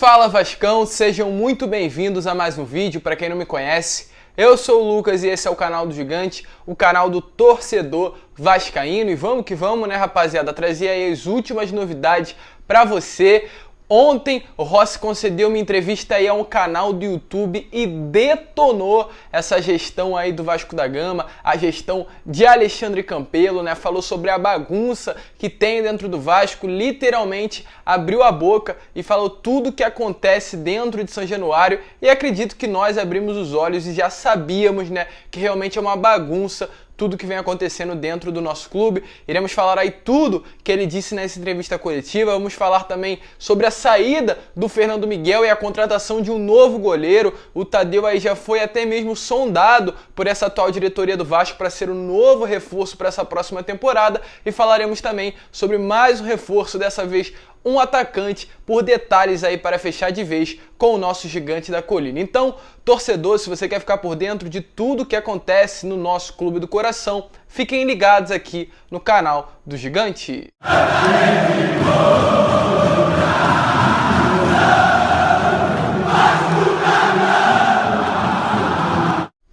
Fala Vascão, sejam muito bem-vindos a mais um vídeo. Para quem não me conhece, eu sou o Lucas e esse é o canal do Gigante, o canal do torcedor vascaíno. E vamos que vamos, né, rapaziada? Trazer aí as últimas novidades para você. Ontem o Rossi concedeu uma entrevista aí a um canal do YouTube e detonou essa gestão aí do Vasco da Gama, a gestão de Alexandre Campelo, né? Falou sobre a bagunça que tem dentro do Vasco, literalmente abriu a boca e falou tudo o que acontece dentro de São Januário, e acredito que nós abrimos os olhos e já sabíamos, né, que realmente é uma bagunça tudo que vem acontecendo dentro do nosso clube. Iremos falar aí tudo que ele disse nessa entrevista coletiva. Vamos falar também sobre a saída do Fernando Miguel e a contratação de um novo goleiro. O Tadeu aí já foi até mesmo sondado por essa atual diretoria do Vasco para ser o novo reforço para essa próxima temporada. E falaremos também sobre mais um reforço, dessa vez um atacante, por detalhes aí para fechar de vez com o nosso Gigante da Colina. Então, torcedor, se você quer ficar por dentro de tudo que acontece no nosso clube do coração, fiquem ligados aqui no canal do Gigante.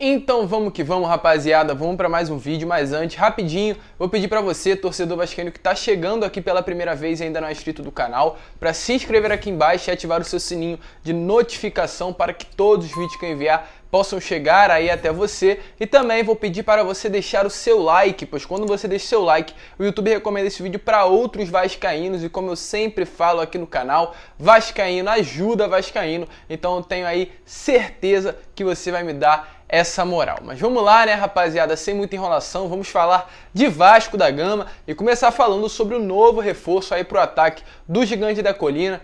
Então vamos que vamos, rapaziada, vamos para mais um vídeo, mas antes, rapidinho, vou pedir para você, torcedor vascaíno que está chegando aqui pela primeira vez e ainda não é inscrito do canal, para se inscrever aqui embaixo e ativar o seu sininho de notificação para que todos os vídeos que eu enviar possam chegar aí até você. E também vou pedir para você deixar o seu like, pois quando você deixa o seu like, o YouTube recomenda esse vídeo para outros vascaínos, e como eu sempre falo aqui no canal, vascaíno ajuda vascaíno, então eu tenho aí certeza que você vai me dar essa moral. Mas vamos lá, né, rapaziada, sem muita enrolação, vamos falar de Vasco da Gama e começar falando sobre o novo reforço aí pro ataque do Gigante da Colina.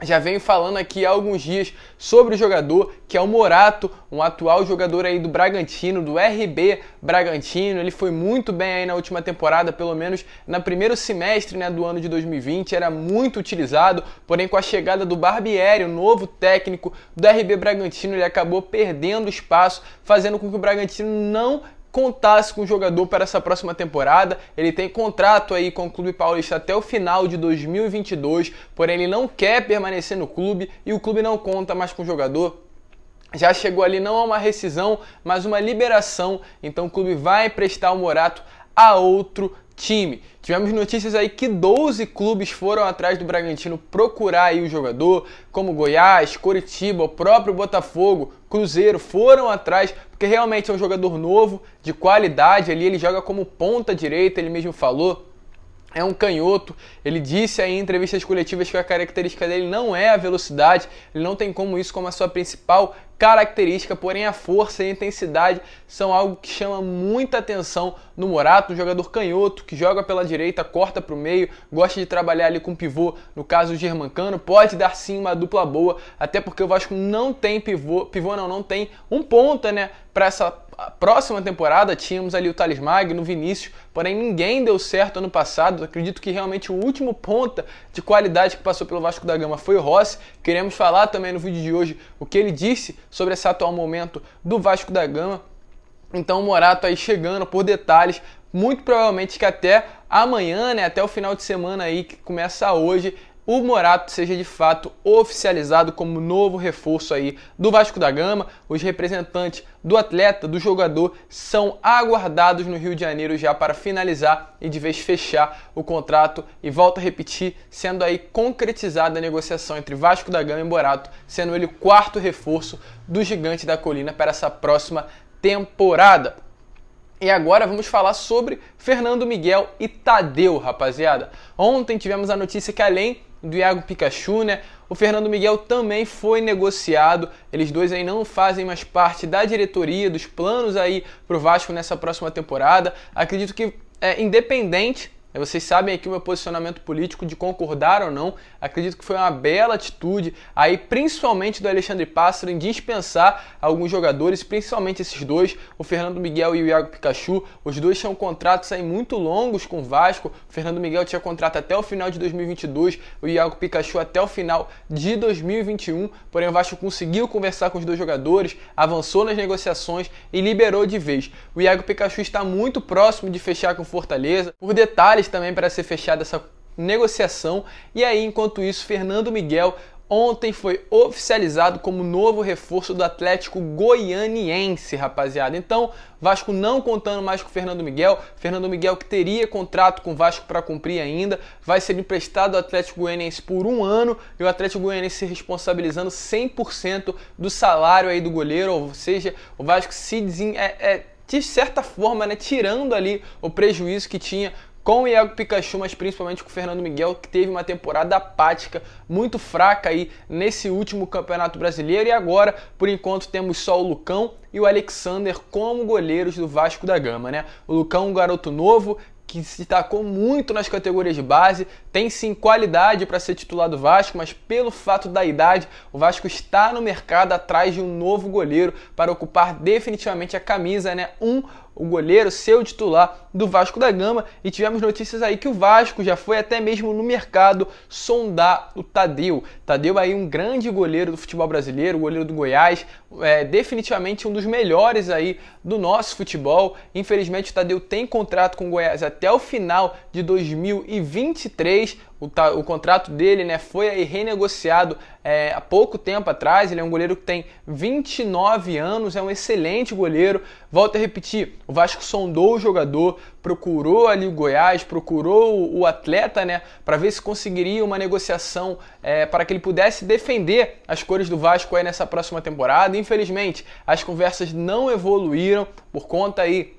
Já venho falando aqui há alguns dias sobre o jogador, que é o Morato, um atual jogador aí do Bragantino, do RB Bragantino. Ele foi muito bem aí na última temporada, pelo menos no primeiro semestre, né, do ano de 2020, era muito utilizado, porém com a chegada do Barbieri, o novo técnico do RB Bragantino, ele acabou perdendo espaço, fazendo com que o Bragantino não contasse com o jogador para essa próxima temporada. Ele tem contrato aí com o Clube Paulista até o final de 2022, porém ele não quer permanecer no clube e o clube não conta mais com o jogador. Já chegou ali não a uma rescisão, mas uma liberação, então o clube vai emprestar o Morato a outro time. Tivemos notícias aí que 12 clubes foram atrás do Bragantino procurar aí o jogador, como Goiás, Coritiba, o próprio Botafogo, Cruzeiro, foram atrás, porque realmente é um jogador novo, de qualidade ali, ele joga como ponta direita, ele mesmo falou. É um canhoto, ele disse aí em entrevistas coletivas que a característica dele não é a velocidade, ele não tem como isso como a sua principal característica, porém a força e a intensidade são algo que chama muita atenção no Morato, um jogador canhoto que joga pela direita, corta para o meio, gosta de trabalhar ali com pivô, no caso o Germancano, pode dar sim uma dupla boa, até porque o Vasco não tem não tem um ponta, né, para essa próxima temporada. Tínhamos ali o Thales Magno, o Vinícius, porém ninguém deu certo ano passado. Acredito que realmente o último ponta de qualidade que passou pelo Vasco da Gama foi o Rossi. Queremos falar também no vídeo de hoje o que ele disse sobre esse atual momento do Vasco da Gama. Então o Morato aí chegando por detalhes, muito provavelmente que até amanhã, né, até o final de semana aí que começa hoje, o Morato seja de fato oficializado como novo reforço aí do Vasco da Gama. Os representantes do atleta, do jogador, são aguardados no Rio de Janeiro já para finalizar e de vez fechar o contrato. E volto a repetir, sendo aí concretizada a negociação entre Vasco da Gama e Morato, sendo ele o quarto reforço do Gigante da Colina para essa próxima temporada. E agora vamos falar sobre Fernando Miguel e Tadeu, rapaziada. Ontem tivemos a notícia que, além do Iago Pikachu, né, o Fernando Miguel também foi negociado. Eles dois aí não fazem mais parte da diretoria, dos planos aí pro Vasco nessa próxima temporada. Acredito que independente, vocês sabem aqui o meu posicionamento político de concordar ou não. Acredito que foi uma bela atitude aí, principalmente do Alexandre Pássaro, em dispensar alguns jogadores, principalmente esses dois, o Fernando Miguel e o Iago Pikachu. Os dois tinham contratos aí muito longos com o Vasco. O Fernando Miguel tinha contrato até o final de 2022, o Iago Pikachu até o final de 2021. Porém o Vasco conseguiu conversar com os dois jogadores, avançou nas negociações e liberou de vez. O Iago Pikachu está muito próximo de fechar com o Fortaleza, por detalhes também para ser fechada essa negociação. E aí, enquanto isso, Fernando Miguel ontem foi oficializado como novo reforço do Atlético Goianiense, rapaziada. Então, Vasco não contando mais com o Fernando Miguel que teria contrato com o Vasco para cumprir ainda, vai ser emprestado ao Atlético Goianiense por 1 ano e o Atlético Goianiense se responsabilizando 100% do salário aí do goleiro, ou seja, o Vasco de certa forma, né, tirando ali o prejuízo que tinha com o Iago Pikachu, mas principalmente com o Fernando Miguel, que teve uma temporada apática, muito fraca aí nesse último Campeonato Brasileiro. E agora, por enquanto, temos só o Lucão e o Alexander como goleiros do Vasco da Gama, né? O Lucão, um garoto novo, que se destacou muito nas categorias de base, tem sim qualidade para ser titular do Vasco, mas pelo fato da idade, o Vasco está no mercado atrás de um novo goleiro para ocupar definitivamente a camisa, né? O goleiro ser o titular do Vasco da Gama, e tivemos notícias aí que o Vasco já foi até mesmo no mercado sondar o Tadeu. Tadeu aí um grande goleiro do futebol brasileiro, goleiro do Goiás, definitivamente um dos melhores aí do nosso futebol. Infelizmente o Tadeu tem contrato com o Goiás até o final de 2023. O contrato dele, né, foi aí renegociado há pouco tempo atrás. Ele é um goleiro que tem 29 anos, é um excelente goleiro. Volto a repetir, o Vasco sondou o jogador, procurou ali o Goiás, procurou o atleta, né, para ver se conseguiria uma negociação para que ele pudesse defender as cores do Vasco aí nessa próxima temporada. Infelizmente, as conversas não evoluíram por conta aí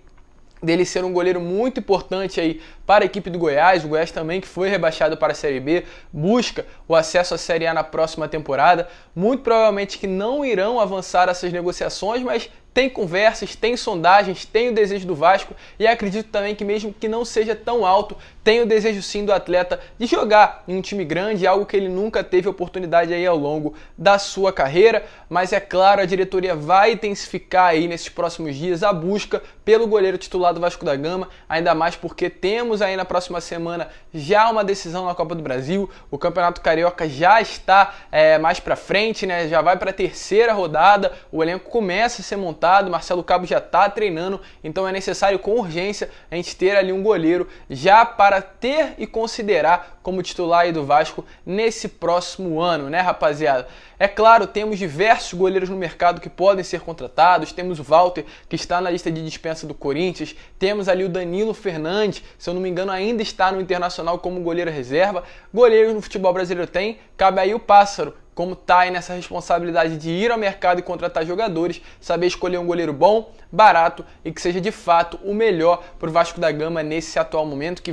dele ser um goleiro muito importante aí para a equipe do Goiás. O Goiás também, que foi rebaixado para a Série B, busca o acesso à Série A na próxima temporada. Muito provavelmente que não irão avançar essas negociações, mas tem conversas, tem sondagens, tem o desejo do Vasco, e acredito também que mesmo que não seja tão alto, tem o desejo sim do atleta de jogar em um time grande, algo que ele nunca teve oportunidade aí ao longo da sua carreira. Mas é claro, a diretoria vai intensificar aí nesses próximos dias a busca pelo goleiro titular do Vasco da Gama, ainda mais porque temos aí na próxima semana já uma decisão na Copa do Brasil. O Campeonato Carioca já está mais pra frente, né? Já vai para a terceira rodada, o elenco começa a ser montado, Marcelo Cabo já está treinando, então é necessário com urgência a gente ter ali um goleiro já para ter e considerar como titular aí do Vasco nesse próximo ano, né, rapaziada? É claro, temos diversos goleiros no mercado que podem ser contratados. Temos o Walter, que está na lista de dispensa do Corinthians. Temos ali o Danilo Fernandes, se eu não me engano ainda está no Internacional como goleiro reserva. Goleiros no futebol brasileiro tem, cabe aí o Pássaro, como está aí nessa responsabilidade de ir ao mercado e contratar jogadores, saber escolher um goleiro bom, barato e que seja de fato o melhor para o Vasco da Gama nesse atual momento que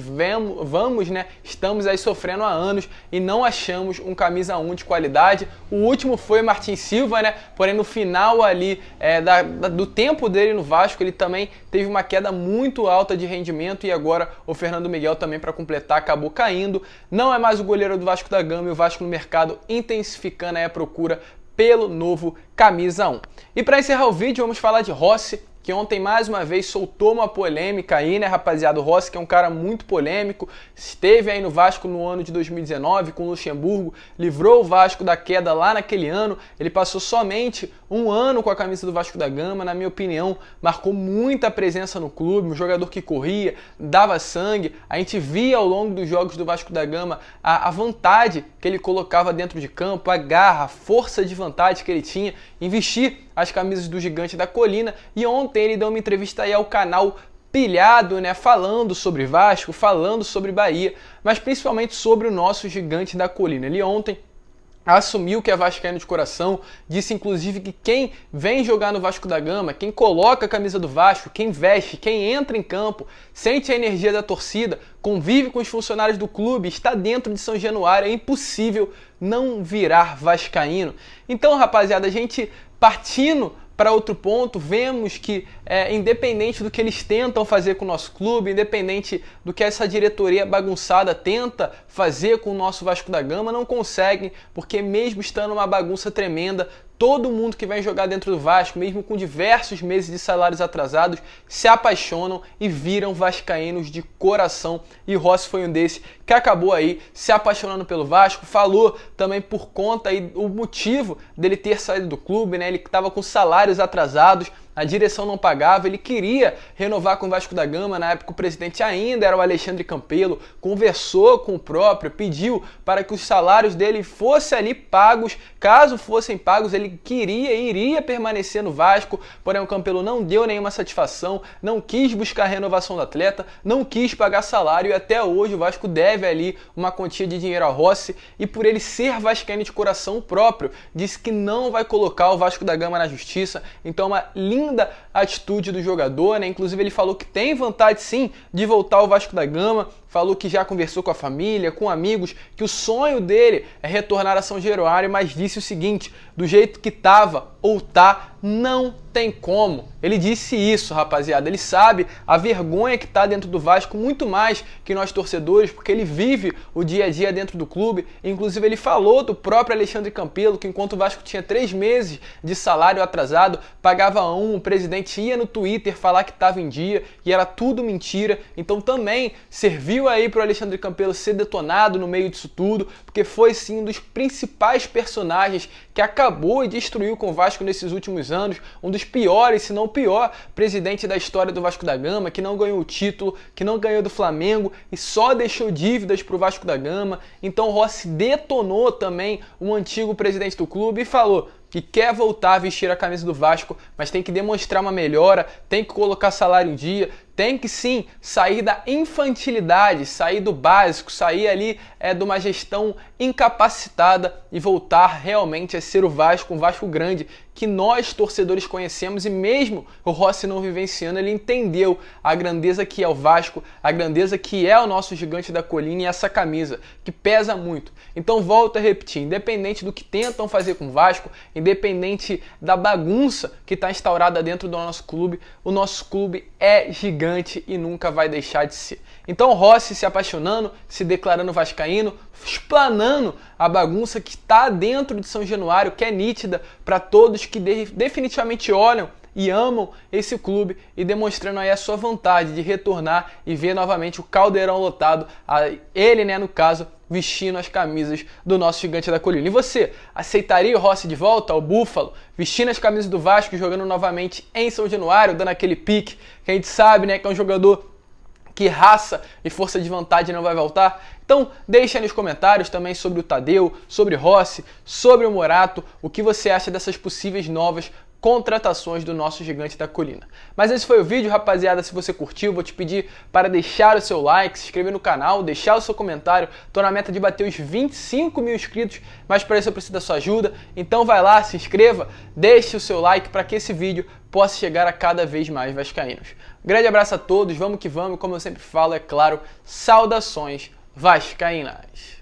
estamos aí sofrendo há anos e não achamos um camisa 1 de qualidade. O último foi Martin Silva, né? Porém no final ali do tempo dele no Vasco, ele também teve uma queda muito alta de rendimento, e agora o Fernando Miguel também, para completar, acabou caindo. Não é mais o goleiro do Vasco da Gama, e o Vasco no mercado intensificando aí a procura pelo novo camisa 1. E para encerrar o vídeo, vamos falar de Rossi, que ontem mais uma vez soltou uma polêmica aí, né, rapaziada? O Rossi, que é um cara muito polêmico, esteve aí no Vasco no ano de 2019 com o Luxemburgo, livrou o Vasco da queda lá naquele ano. Ele passou somente um ano com a camisa do Vasco da Gama, na minha opinião, marcou muita presença no clube, um jogador que corria, dava sangue. A gente via ao longo dos jogos do Vasco da Gama a vontade que ele colocava dentro de campo, a garra, a força de vontade que ele tinha em vestir as camisas do Gigante da Colina. E ontem ele deu uma entrevista aí ao canal Pilhado, né, falando sobre Vasco, falando sobre Bahia, mas principalmente sobre o nosso Gigante da Colina. Ele ontem assumiu que é vascaíno de coração, disse inclusive que quem vem jogar no Vasco da Gama, quem coloca a camisa do Vasco, quem veste, quem entra em campo, sente a energia da torcida, convive com os funcionários do clube, está dentro de São Januário, é impossível não virar vascaíno. Então, rapaziada, a gente partindo para outro ponto, vemos que independente do que eles tentam fazer com o nosso clube, independente do que essa diretoria bagunçada tenta fazer com o nosso Vasco da Gama, não conseguem, porque mesmo estando uma bagunça tremenda, todo mundo que vem jogar dentro do Vasco, mesmo com diversos meses de salários atrasados, se apaixonam e viram vascaínos de coração. E Rossi foi um desses que acabou aí se apaixonando pelo Vasco. Falou também por conta aí o motivo dele ter saído do clube, né? Ele estava com salários atrasados, a direção não pagava, ele queria renovar com o Vasco da Gama, na época o presidente ainda era o Alexandre Campelo, conversou com o próprio, pediu para que os salários dele fossem ali pagos, caso fossem pagos ele queria e iria permanecer no Vasco, porém o Campelo não deu nenhuma satisfação, não quis buscar a renovação do atleta, não quis pagar salário e até hoje o Vasco deve ali uma quantia de dinheiro a Rossi e por ele ser vascaíno de coração próprio, disse que não vai colocar o Vasco da Gama na justiça, então uma linda atitude do jogador, né? Inclusive ele falou que tem vontade sim de voltar ao Vasco da Gama, falou que já conversou com a família, com amigos, que o sonho dele é retornar a São Januário, mas disse o seguinte, do jeito que tava ou tá, não tem como. Ele disse isso, rapaziada, ele sabe a vergonha que tá dentro do Vasco, muito mais que nós torcedores, porque ele vive o dia a dia dentro do clube, inclusive ele falou do próprio Alexandre Campelo, que enquanto o Vasco tinha 3 meses de salário atrasado, pagava o presidente ia no Twitter falar que estava em dia, e era tudo mentira, então também serviu aí para o Alexandre Campelo ser detonado no meio disso tudo, porque foi sim um dos principais personagens que acabou e destruiu com o Vasco nesses últimos anos, um dos piores, se não o pior, presidente da história do Vasco da Gama, que não ganhou o título, que não ganhou do Flamengo e só deixou dívidas para o Vasco da Gama. Então Rossi detonou também o antigo presidente do clube e falou que quer voltar a vestir a camisa do Vasco, mas tem que demonstrar uma melhora, tem que colocar salário em dia, tem que sim sair da infantilidade, sair do básico, sair ali de uma gestão incapacitada e voltar realmente a ser o Vasco, um Vasco grande, que nós torcedores conhecemos e mesmo o Rossi não vivenciando, ele entendeu a grandeza que é o Vasco, a grandeza que é o nosso gigante da colina e essa camisa, que pesa muito. Então volto a repetir, independente do que tentam fazer com o Vasco, independente da bagunça que está instaurada dentro do nosso clube, o nosso clube é gigante e nunca vai deixar de ser. Então Rossi se apaixonando, se declarando vascaíno, explanando a bagunça que está dentro de São Januário, que é nítida para todos que definitivamente olham e amam esse clube e demonstrando aí a sua vontade de retornar e ver novamente o caldeirão lotado, ele, né, no caso, vestindo as camisas do nosso gigante da colina. E você, aceitaria o Rossi de volta ao Búfalo, vestindo as camisas do Vasco e jogando novamente em São Januário, dando aquele pique que a gente sabe, né, que é um jogador que raça e força de vontade não vai voltar? Então deixa aí nos comentários também sobre o Tadeu, sobre Rossi, sobre o Morato, o que você acha dessas possíveis novas contratações do nosso gigante da colina. Mas esse foi o vídeo, rapaziada. Se você curtiu, vou te pedir para deixar o seu like, se inscrever no canal, deixar o seu comentário. Tô na meta de bater os 25 mil inscritos, mas para isso eu preciso da sua ajuda. Então vai lá, se inscreva, deixe o seu like para que esse vídeo possa chegar a cada vez mais vascaínos. Grande abraço a todos, vamos que vamos, como eu sempre falo, é claro, saudações vascaínas.